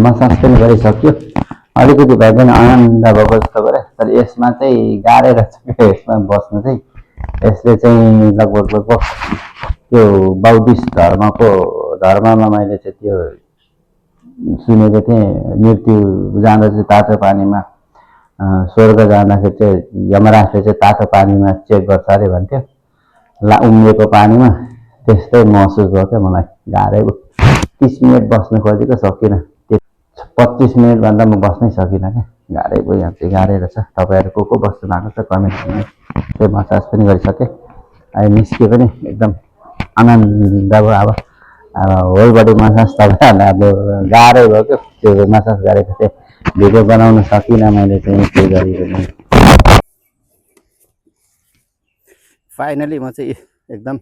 massage पनि गरिसक्यो अलिकति भए पनि आनन्द भएको जस्तो गरे तर यसमा चाहिँ गाह्रै रहेछ यसमा बस्नु चाहिँ यसले चाहिँ लगभग त्यो बौद्धिस्ट धर्ममा मैले चाहिँ त्यो सुनेको थिएँ मृत्यु जाँदा चाहिँ तातो पानीमा स्वर्ग जाँदाखेरि चाहिँ यमराजले चाहिँ तातो पानीमा चेक गर्छ अरे भन्थ्यो उम्लेको पानीमा त्यस्तै महसुस भयो क्या मलाई गाह्रै भयो 30 मिनट बस्न खोजेको सकिनँ 25 मिनटभन्दा म बस्नै सकिनँ क्या गाह्रै भयो यहाँ चाहिँ गाह्रै रहेछ तपाईँहरू को बस्नु भएको छ कमेन्टमा त्यो मसाज पनि गरिसकेँ अहिले निस्के पनि एकदम आनन्द भयो अब होल बडी मसाज तपाईँहरूलाई अब गाह्रै भयो क्या त्यो मसाज गरेको थिएँ भिडियो बनाउन सकिनँ मैले चाहिँ के गरिरहनु फाइनली म चाहिँ एकदम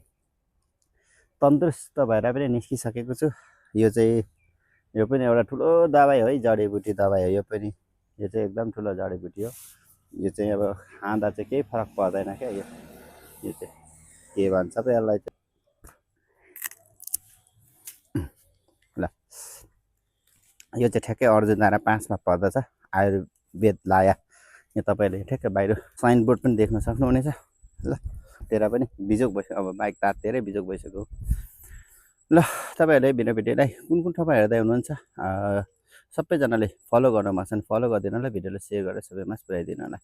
तन्दुरुस्त भएर पनि निस्किसकेको छु यो पनि एउटा ठुलो दबाई हो है जडीबुटी दबाई हो यो चाहिँ एकदम ठुलो जडीबुटी हो यो चाहिँ अब खाँदा चाहिँ केही फरक पर्दैन क्या यो चाहिँ के भन्छ पो यसलाई चाहिँ ल यो चाहिँ ठ्याक्कै अर्जुन धारा 5 मा पर्दछ आयुर्वेद लाया यो तपाईँले ठ्याक्कै बाहिर साइनबोर्ड पनि देख्न सक्नुहुनेछ ल तेरा पनि बिजोग भइसक्यो अब बाइक तातेरै बिजोग भइसक्यो ल तपाईँहरूले भिडियोलाई कुन ठाउँमा हेर्दै हुनुहुन्छ सबैजनाले फलो गर्न भन्छन् फलो गरिदिनु होला भिडियोलाई सेयर गरेर सबैमा पुर्याइदिनु होला